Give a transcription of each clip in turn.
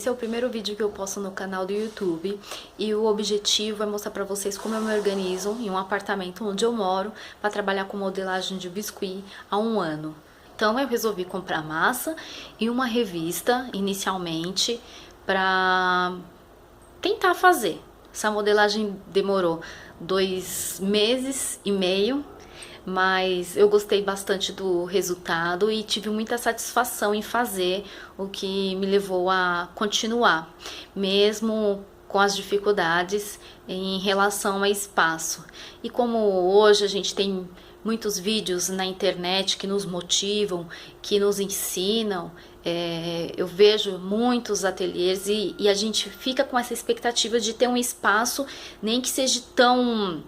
Esse é o primeiro vídeo que eu posto no canal do YouTube e o objetivo é mostrar pra vocês como eu me organizo em um apartamento onde eu moro para trabalhar com modelagem de biscuit há 1 ano. Então eu resolvi comprar massa e uma revista inicialmente para tentar fazer. Essa modelagem demorou 2 meses e meio, mas eu gostei bastante do resultado e tive muita satisfação em fazer, o que me levou a continuar, mesmo com as dificuldades em relação a espaço. E como hoje a gente tem muitos vídeos na internet que nos motivam, que nos ensinam, eu vejo muitos ateliês e a gente fica com essa expectativa de ter um espaço, nem que seja tão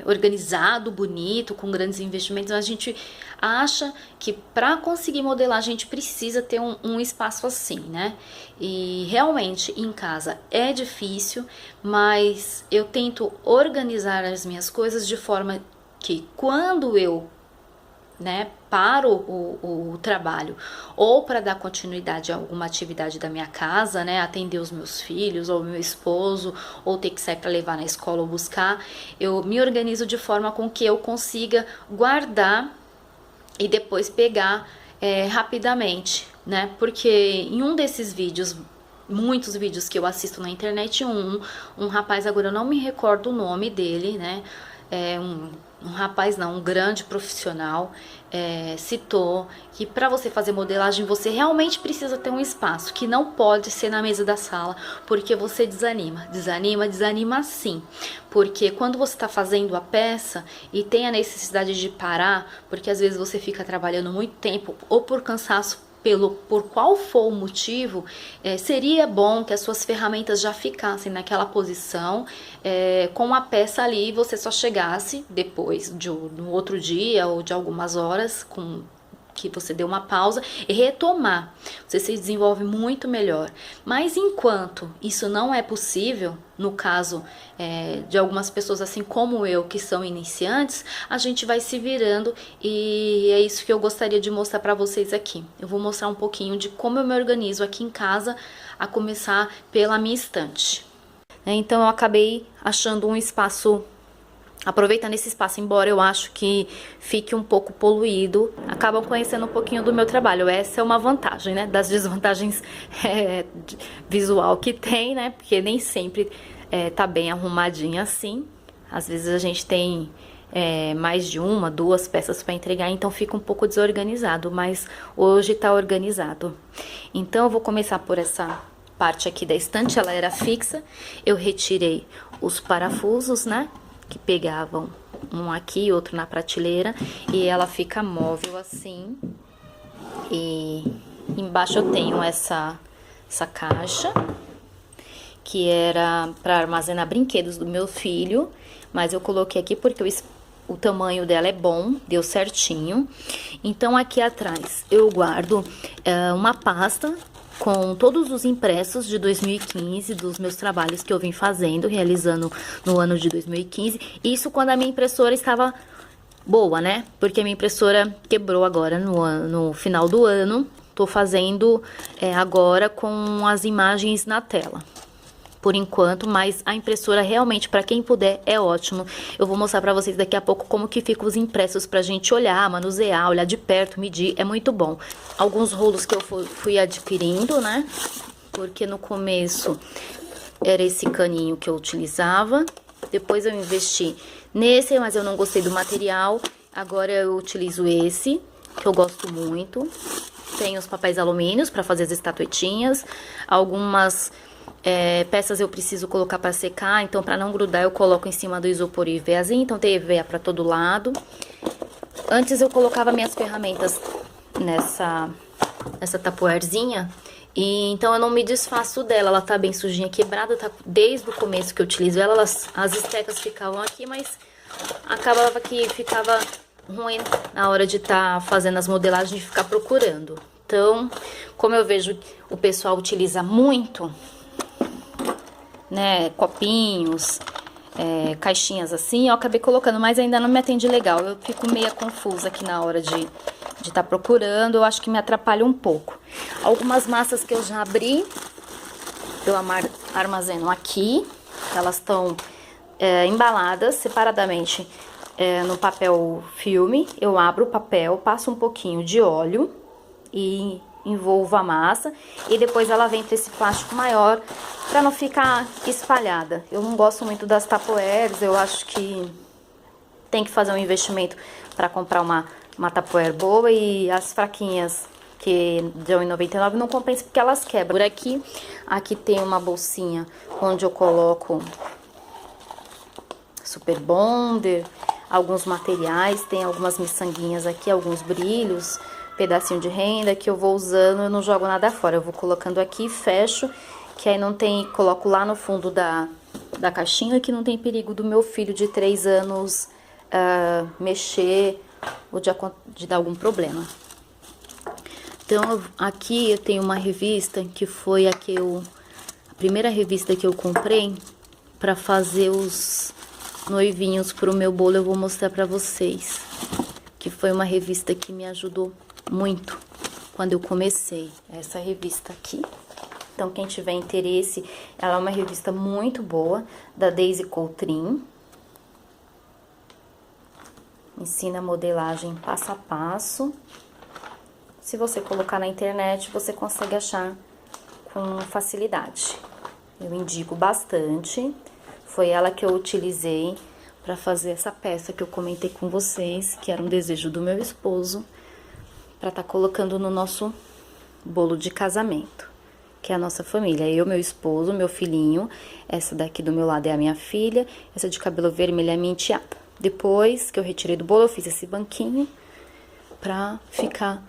organizado, bonito, com grandes investimentos. A gente acha que para conseguir modelar a gente precisa ter um espaço assim, né? E realmente em casa é difícil, mas eu tento organizar as minhas coisas de forma que quando eu paro o trabalho ou para dar continuidade a alguma atividade da minha casa, atender os meus filhos ou meu esposo, ou ter que sair para levar na escola ou buscar, eu me organizo de forma com que eu consiga guardar e depois pegar rapidamente, porque em um desses vídeos, muitos vídeos que eu assisto na internet, um rapaz, agora eu não me recordo o nome dele, um rapaz não, um grande profissional, citou que para você fazer modelagem você realmente precisa ter um espaço, que não pode ser na mesa da sala, porque você desanima sim, porque quando você está fazendo a peça e tem a necessidade de parar, porque às vezes você fica trabalhando muito tempo, ou por cansaço, por qual for o motivo, seria bom que as suas ferramentas já ficassem naquela posição, com a peça ali, e você só chegasse depois no outro dia ou de algumas horas, que você deu uma pausa e retomar. Você se desenvolve muito melhor. Mas enquanto isso não é possível, no caso de algumas pessoas assim como eu, que são iniciantes, a gente vai se virando, e é isso que eu gostaria de mostrar para vocês aqui. Eu vou mostrar um pouquinho de como eu me organizo aqui em casa, a começar pela minha estante. Então eu acabei achando um espaço, aproveitando esse espaço, embora eu acho que fique um pouco poluído, acabam conhecendo um pouquinho do meu trabalho. Essa é uma vantagem, das desvantagens visual que tem, porque nem sempre tá bem arrumadinha assim. Às vezes a gente tem mais de 1, 2 peças para entregar, então fica um pouco desorganizado, mas hoje tá organizado. Então eu vou começar por essa parte aqui da estante. Ela era fixa, eu retirei os parafusos, que pegavam um aqui e outro na prateleira, e ela fica móvel assim. E embaixo eu tenho essa caixa, que era para armazenar brinquedos do meu filho, mas eu coloquei aqui porque o tamanho dela é bom, deu certinho. Então aqui atrás eu guardo uma pasta com todos os impressos de 2015, dos meus trabalhos que eu vim realizando no ano de 2015. Isso quando a minha impressora estava boa, porque a minha impressora quebrou agora no final do ano. Tô fazendo agora com as imagens na tela, por enquanto, mas a impressora realmente, para quem puder, é ótimo. Eu vou mostrar para vocês daqui a pouco como que ficam os impressos pra gente olhar, manusear, olhar de perto, medir, é muito bom. Alguns rolos que eu fui adquirindo, porque no começo era esse caninho que eu utilizava, depois eu investi nesse, mas eu não gostei do material, agora eu utilizo esse, que eu gosto muito. Tem os papéis alumínios para fazer as estatuetinhas, algumas peças eu preciso colocar para secar, então para não grudar eu coloco em cima do isopor EVAzinho, então tem EVA para todo lado. Antes eu colocava minhas ferramentas nessa tapuerzinha, e então eu não me desfaço dela, ela tá bem sujinha, quebrada, tá desde o começo que eu utilizo ela, as estecas ficavam aqui, mas acabava que ficava ruim na hora de estar fazendo as modelagens, de ficar procurando. Então, como eu vejo o pessoal utiliza muito, copinhos, caixinhas assim, eu acabei colocando, mas ainda não me atende legal. Eu fico meio confusa aqui na hora de de estar procurando, eu acho que me atrapalha um pouco. Algumas massas que eu já abri, eu armazeno aqui, elas estão embaladas separadamente no papel filme. Eu abro o papel, passo um pouquinho de óleo e envolvo a massa, e depois ela vem para esse plástico maior para não ficar espalhada. Eu não gosto muito das Tupperwares, eu acho que tem que fazer um investimento para comprar uma Tupperware boa, e as fraquinhas que de R$1,99 não compensa porque elas quebram. Por aqui tem uma bolsinha onde eu coloco Super Bonder, alguns materiais, tem algumas miçanguinhas aqui, alguns brilhos, pedacinho de renda que eu vou usando, eu não jogo nada fora, eu vou colocando aqui, fecho, que aí não tem, coloco lá no fundo da caixinha, que não tem perigo do meu filho de 3 anos mexer ou de dar algum problema. Então, aqui eu tenho uma revista que foi a primeira revista que eu comprei para fazer os noivinhos pro meu bolo. Eu vou mostrar para vocês, que foi uma revista que me ajudou muito quando eu comecei, essa revista aqui. Então, quem tiver interesse, ela é uma revista muito boa, da Daisy Coutrin. Ensina modelagem passo a passo. Se você colocar na internet, você consegue achar com facilidade. Eu indico bastante. Foi ela que eu utilizei para fazer essa peça que eu comentei com vocês, que era um desejo do meu esposo, para estar colocando no nosso bolo de casamento, que é a nossa família. Eu, meu esposo, meu filhinho, essa daqui do meu lado é a minha filha, essa de cabelo vermelho é a minha enteada. Depois que eu retirei do bolo, eu fiz esse banquinho pra ficar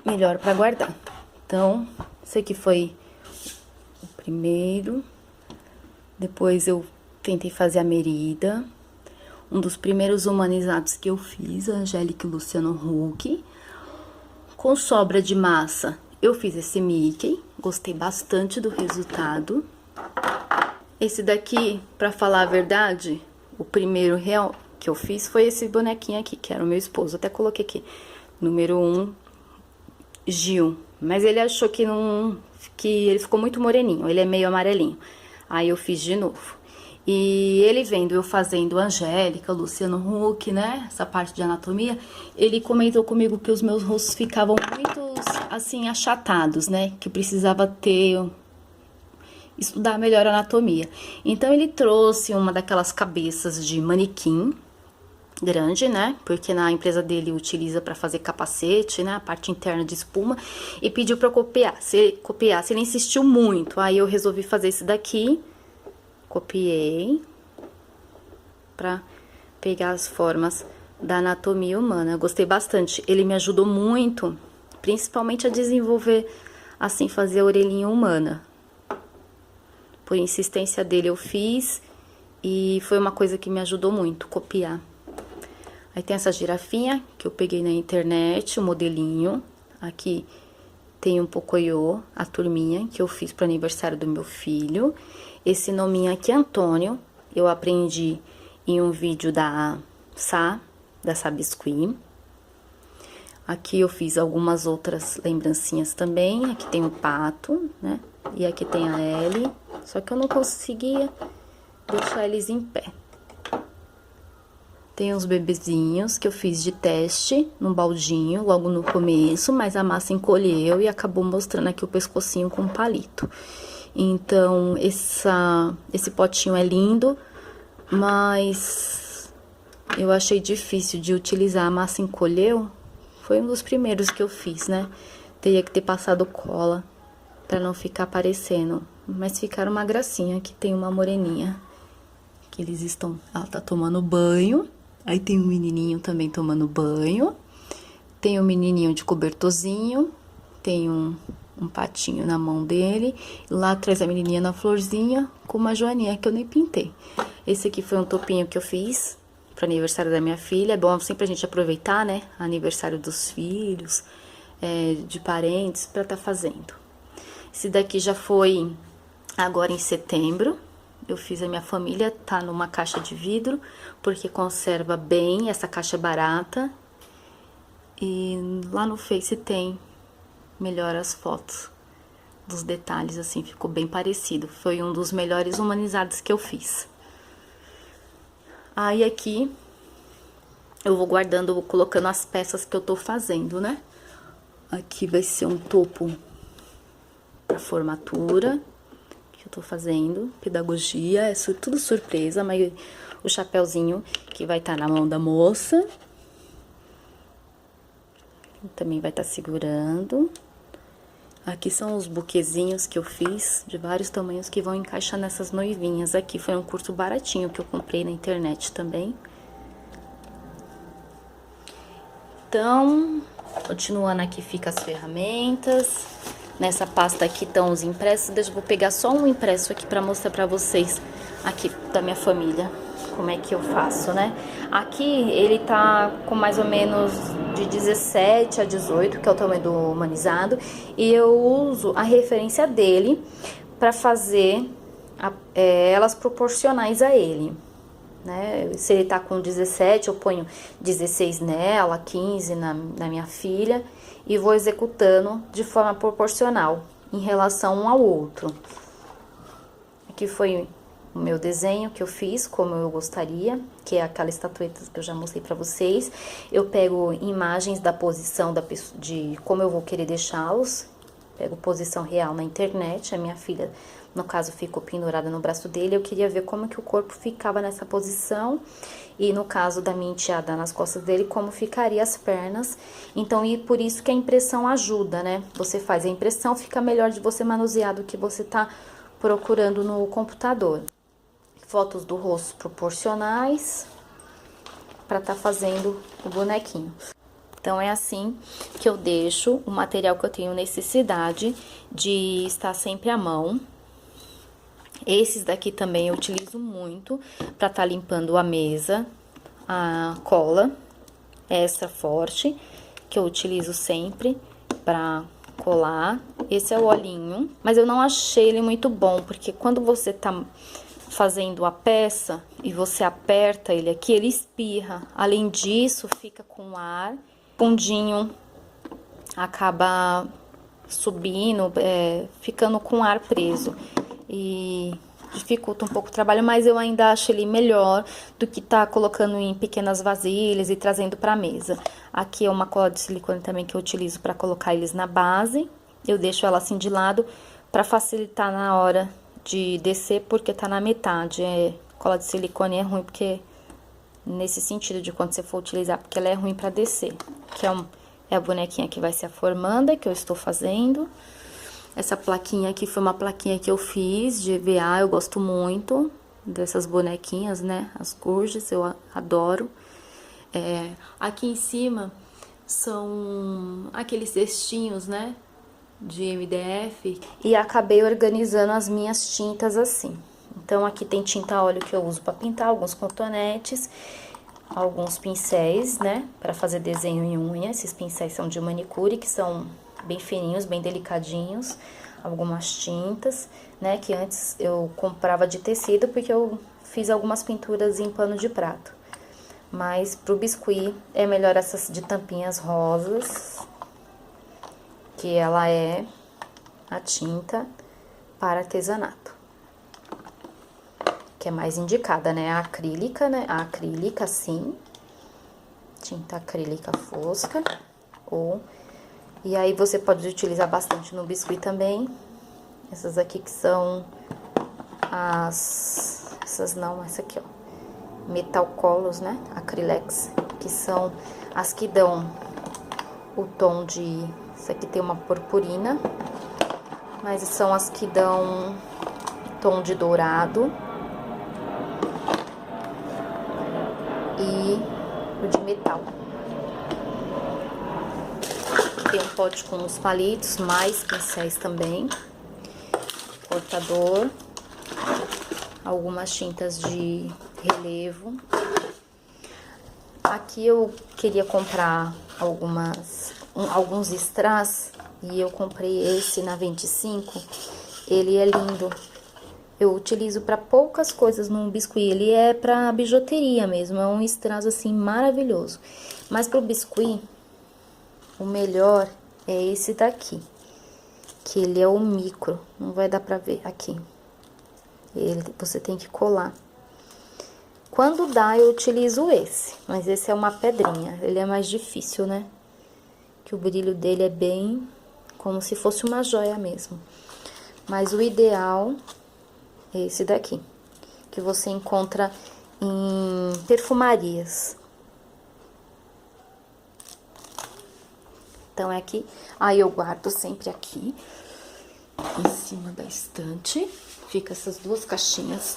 melhor pra guardar. Então, esse aqui foi o primeiro. Depois eu tentei fazer a Merida. Um dos primeiros humanizados que eu fiz, a Angélica e Luciano Huck. Com sobra de massa, eu fiz esse Mickey. Gostei bastante do resultado. Esse daqui, pra falar a verdade, o primeiro real que eu fiz foi esse bonequinho aqui, que era o meu esposo. Até coloquei aqui, número 1, Gil. Mas ele achou que ele ficou muito moreninho, ele é meio amarelinho. Aí eu fiz de novo. E ele vendo eu fazendo Angélica, Luciano Huck, né, essa parte de anatomia, ele comentou comigo que os meus rostos ficavam muito, assim, achatados, né, que precisava estudar melhor a anatomia. Então, ele trouxe uma daquelas cabeças de manequim grande, né? Porque na empresa dele utiliza para fazer capacete, né? A parte interna de espuma. E pediu para eu copiar. Se ele insistiu muito. Aí eu resolvi fazer esse daqui. Copiei. Pra pegar as formas da anatomia humana. Eu gostei bastante. Ele me ajudou muito, principalmente a desenvolver, assim, fazer a orelhinha humana. Por insistência dele eu fiz, e foi uma coisa que me ajudou muito, copiar. Aí tem essa girafinha que eu peguei na internet, o modelinho. Aqui tem um Pocoyo, a turminha que eu fiz pro aniversário do meu filho. Esse nominho aqui, Antônio, eu aprendi em um vídeo da Biscuit. Aqui eu fiz algumas outras lembrancinhas também. Aqui tem o pato, né? E aqui tem a Ellie. Só que eu não conseguia deixar eles em pé. Tem uns bebezinhos que eu fiz de teste num baldinho logo no começo, mas a massa encolheu e acabou mostrando aqui o pescocinho com um palito. Então, esse potinho é lindo, mas eu achei difícil de utilizar. A massa encolheu, foi um dos primeiros que eu fiz, né? Teria que ter passado cola pra não ficar aparecendo. Mas ficaram uma gracinha. Aqui tem uma moreninha, que ela tá tomando banho. Aí tem um menininho também tomando banho. Tem um menininho de cobertorzinho. Tem um patinho na mão dele. Lá atrás a menininha na florzinha, com uma joaninha que eu nem pintei. Esse aqui foi um topinho que eu fiz pro aniversário da minha filha. É bom sempre a gente aproveitar, né? Aniversário dos filhos, de parentes, pra tá fazendo. Esse daqui já foi agora em setembro. Eu fiz a minha família, tá numa caixa de vidro, porque conserva bem, essa caixa é barata. E lá no Face tem melhor as fotos dos detalhes, assim, ficou bem parecido. Foi um dos melhores humanizados que eu fiz. Aí aqui eu vou guardando, vou colocando as peças que eu tô fazendo, né? Aqui vai ser um topo pra formatura que eu tô fazendo, pedagogia, é tudo surpresa, mas o chapéuzinho que vai estar na mão da moça. Também vai estar segurando. Aqui são os buquezinhos que eu fiz, de vários tamanhos, que vão encaixar nessas noivinhas. Aqui foi um curso baratinho que eu comprei na internet também. Então, continuando aqui fica as ferramentas. Nessa pasta aqui estão os impressos. Eu vou pegar só um impresso aqui pra mostrar pra vocês aqui da minha família como é que eu faço, né? Aqui ele tá com mais ou menos de 17 a 18, que é o tamanho do humanizado, e eu uso a referência dele para fazer elas proporcionais a ele, né? Se ele tá com 17, eu ponho 16 nela, 15 na minha filha, e vou executando de forma proporcional em relação um ao outro. Aqui foi o meu desenho que eu fiz, como eu gostaria, que é aquela estatueta que eu já mostrei pra vocês. Eu pego imagens da posição de como eu vou querer deixá-los. Pego posição real na internet. A minha filha, no caso, ficou pendurada no braço dele. Eu queria ver como que o corpo ficava nessa posição. E no caso da minha enteada nas costas dele, como ficaria as pernas. Então, e por isso que a impressão ajuda, né? Você faz a impressão, fica melhor de você manusear do que você tá procurando no computador. Fotos do rosto proporcionais para tá fazendo o bonequinho. Então, é assim que eu deixo o material que eu tenho necessidade de estar sempre à mão. Esses daqui também eu utilizo muito para tá limpando a mesa, a cola extra forte, que eu utilizo sempre para colar. Esse é o olhinho, mas eu não achei ele muito bom, porque quando você tá fazendo a peça e você aperta ele aqui, ele espirra. Além disso, fica com ar, fundinho acaba subindo, ficando com ar preso e dificulta um pouco o trabalho, mas eu ainda acho ele melhor do que tá colocando em pequenas vasilhas e trazendo pra mesa. Aqui é uma cola de silicone também que eu utilizo para colocar eles na base. Eu deixo ela assim de lado para facilitar na hora de descer, porque tá na metade. Cola de silicone é ruim porque nesse sentido de quando você for utilizar, porque ela é ruim para descer. Que é a bonequinha que vai ser a formanda que eu estou fazendo. Essa plaquinha aqui foi uma plaquinha que eu fiz de EVA, eu gosto muito dessas bonequinhas, né? As Gurges, eu adoro. Aqui em cima são aqueles cestinhos, né? De MDF, e acabei organizando as minhas tintas assim. Então, aqui tem tinta a óleo que eu uso para pintar, alguns cotonetes, alguns pincéis, né, para fazer desenho em unha. Esses pincéis são de manicure, que são bem fininhos, bem delicadinhos. Algumas tintas, né, que antes eu comprava de tecido, porque eu fiz algumas pinturas em pano de prato. Mas pro biscuit é melhor essas de tampinhas rosas, que ela é a tinta para artesanato, que é mais indicada, né? A acrílica, né? A acrílica, sim, tinta acrílica fosca, e aí você pode utilizar bastante no biscuit também. Essas aqui que são essa aqui, ó, Metal Colors, né? Acrylex, que são as que dão o tom de... Essa aqui tem uma purpurina, mas são as que dão tom de dourado. E o de metal. Tem um pote com os palitos, mais pincéis também. Cortador. Algumas tintas de relevo. Aqui eu queria comprar alguns strass, e eu comprei esse na 25. Ele é lindo. Eu utilizo para poucas coisas num biscuit. Ele é para bijuteria mesmo, é um strass assim maravilhoso. Mas pro biscuit o melhor é esse daqui, que ele é o micro, não vai dar pra ver aqui. Você tem que colar. Quando dá, eu utilizo esse, mas esse é uma pedrinha, ele é mais difícil, né? Que o brilho dele é bem como se fosse uma joia mesmo. Mas o ideal é esse daqui, que você encontra em perfumarias. Então, é aqui, aí eu guardo sempre aqui, em cima da estante. Fica essas duas caixinhas,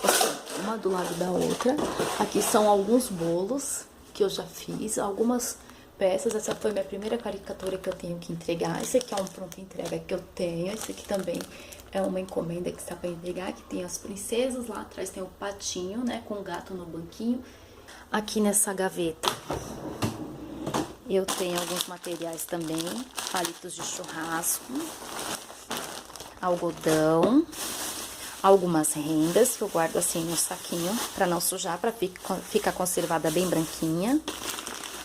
uma do lado da outra. Aqui são alguns bolos que eu já fiz, algumas peças. Essa foi minha primeira caricatura que eu tenho que entregar. Esse aqui é um pronto entrega que eu tenho. Esse aqui também é uma encomenda que está para entregar, que tem as princesas. Lá atrás tem o patinho, né, com o gato no banquinho. Aqui nessa gaveta eu tenho alguns materiais também, palitos de churrasco, algodão, algumas rendas que eu guardo assim no saquinho para não sujar, para ficar conservada bem branquinha.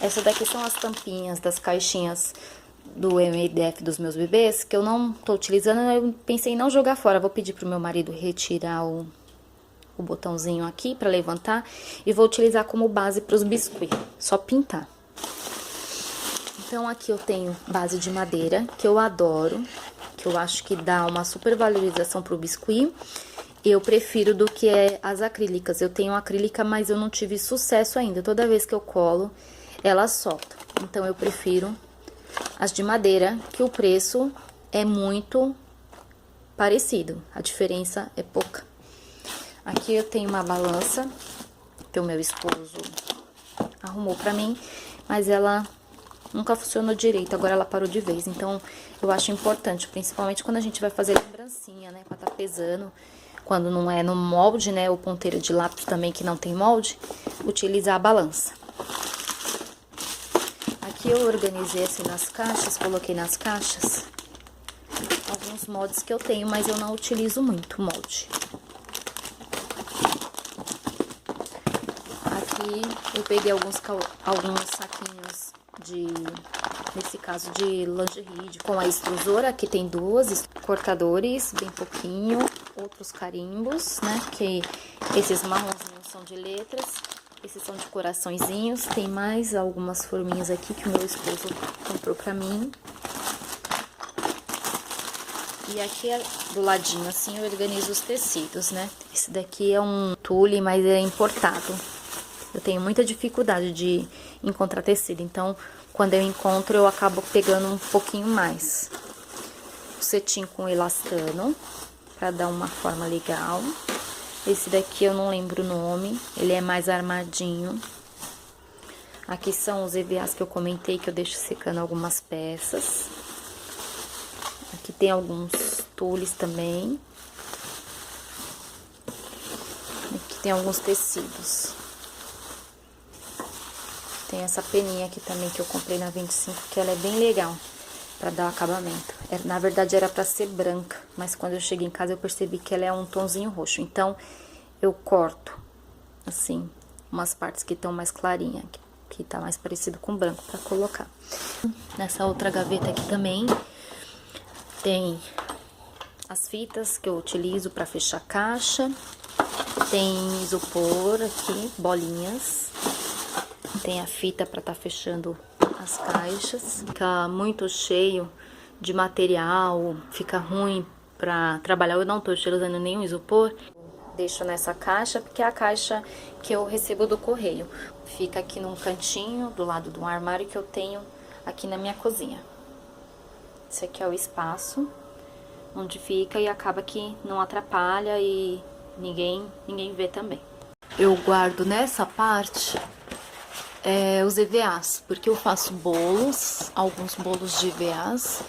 Essa daqui são as tampinhas das caixinhas do MDF dos meus bebês, que eu não tô utilizando. Eu pensei em não jogar fora, vou pedir pro meu marido retirar o botãozinho aqui para levantar e vou utilizar como base para os biscuits, só pintar. Então, aqui eu tenho base de madeira, que eu adoro, que eu acho que dá uma super valorização pro biscuit. Eu prefiro do que as acrílicas. Eu tenho acrílica, mas eu não tive sucesso ainda. Toda vez que eu colo, ela solta. Então, eu prefiro as de madeira, que o preço é muito parecido. A diferença é pouca. Aqui eu tenho uma balança, que o meu esposo arrumou pra mim, mas ela nunca funcionou direito, agora ela parou de vez. Então, eu acho importante, principalmente quando a gente vai fazer lembrancinha, né? Pra tá pesando, quando não é no molde, né? Ou ponteiro de lápis também, que não tem molde, utilizar a balança. Aqui eu organizei assim nas caixas, coloquei nas caixas alguns moldes que eu tenho, mas eu não utilizo muito molde. Aqui eu peguei alguns saquinhos nesse caso de lingerie, com a extrusora. Aqui tem duas cortadores, bem pouquinho, outros carimbos, né, que esses marronzinhos são de letras, esses são de coraçõezinhos. Tem mais algumas forminhas aqui que o meu esposo comprou pra mim. E aqui do ladinho assim eu organizo os tecidos, né. Esse daqui é um tule, mas é importado. Eu tenho muita dificuldade de encontrar tecido, então quando eu encontro eu acabo pegando um pouquinho mais. O cetim com elastano, pra dar uma forma legal. Esse daqui eu não lembro o nome, ele é mais armadinho. Aqui são os EVAs que eu comentei, que eu deixo secando algumas peças. Aqui tem alguns tules também. Aqui tem alguns tecidos. Tem essa peninha aqui também que eu comprei na 25, que ela é bem legal pra dar o acabamento. Na verdade era pra ser branca, mas quando eu cheguei em casa eu percebi que ela é um tonzinho roxo. Então eu corto assim umas partes que estão mais clarinha, que tá mais parecido com branco, pra colocar. Nessa outra gaveta aqui também tem as fitas que eu utilizo pra fechar a caixa. Tem isopor aqui, bolinhas. Tem a fita para tá fechando as caixas. Fica muito cheio de material, fica ruim para trabalhar. Eu não tô utilizando nenhum isopor. Deixo nessa caixa, porque é a caixa que eu recebo do correio. Fica aqui num cantinho, do lado de um armário que eu tenho aqui na minha cozinha. Esse aqui é o espaço onde fica e acaba que não atrapalha e ninguém vê também. Eu guardo nessa parte os EVAs, porque eu faço bolos, alguns bolos de EVAs,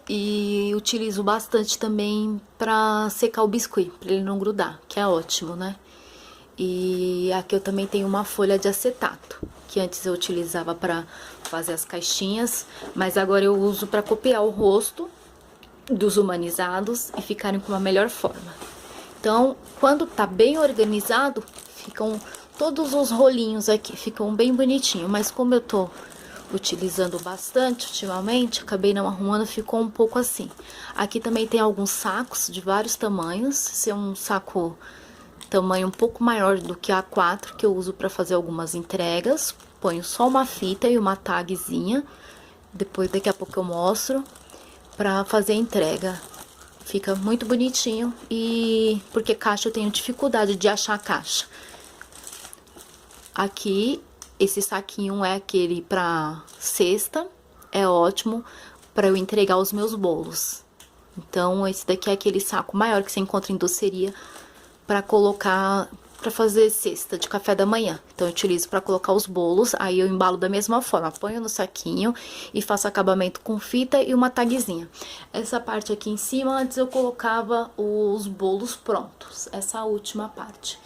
e utilizo bastante também pra secar o biscuit, pra ele não grudar, que é ótimo, né? E aqui eu também tenho uma folha de acetato, que antes eu utilizava pra fazer as caixinhas, mas agora eu uso pra copiar o rosto dos humanizados e ficarem com uma melhor forma. Então, quando tá bem organizado, ficam todos os rolinhos aqui, ficam bem bonitinho, mas como eu tô utilizando bastante ultimamente, acabei não arrumando, ficou um pouco assim. Aqui também tem alguns sacos de vários tamanhos. Esse é um saco tamanho um pouco maior do que A4, que eu uso para fazer algumas entregas. Ponho só uma fita e uma tagzinha, depois daqui a pouco eu mostro, para fazer a entrega. Fica muito bonitinho e porque caixa eu tenho dificuldade de achar caixa. Aqui, esse saquinho é aquele para cesta, é ótimo para eu entregar os meus bolos. Então, esse daqui é aquele saco maior que você encontra em doceria para colocar, para fazer cesta de café da manhã. Então, eu utilizo para colocar os bolos, aí eu embalo da mesma forma, ponho no saquinho e faço acabamento com fita e uma tagzinha. Essa parte aqui em cima, antes eu colocava os bolos prontos, essa última parte.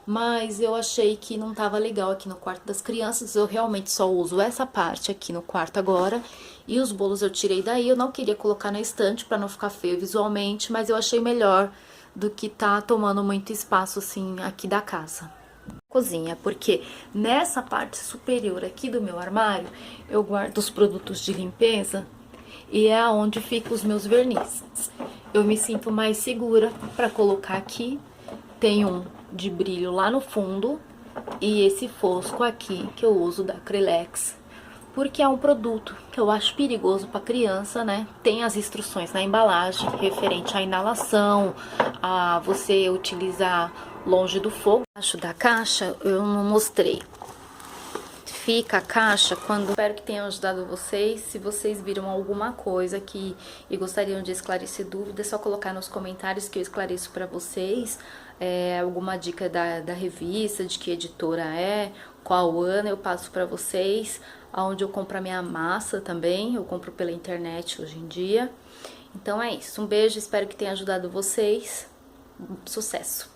Mas eu achei que não tava legal aqui no quarto das crianças, eu realmente só uso essa parte aqui no quarto agora. E os bolos eu tirei daí, eu não queria colocar na estante pra não ficar feio visualmente, mas eu achei melhor do que tá tomando muito espaço assim aqui da casa. Cozinha, porque nessa parte superior aqui do meu armário, eu guardo os produtos de limpeza e é onde ficam os meus vernizes. Eu me sinto mais segura pra colocar aqui. Tem um de brilho lá no fundo e esse fosco aqui que eu uso da Acrylex, porque é um produto que eu acho perigoso para criança, né? Tem as instruções na embalagem referente à inalação, a você utilizar longe do fogo. Abaixo da caixa eu não mostrei. Fica a caixa quando... Espero que tenha ajudado vocês. Se vocês viram alguma coisa aqui e gostariam de esclarecer dúvidas, é só colocar nos comentários que eu esclareço para vocês. Alguma dica da revista, de que editora é, qual ano, eu passo para vocês. Onde eu compro a minha massa também, eu compro pela internet hoje em dia. Então é isso, um beijo, espero que tenha ajudado vocês. Sucesso!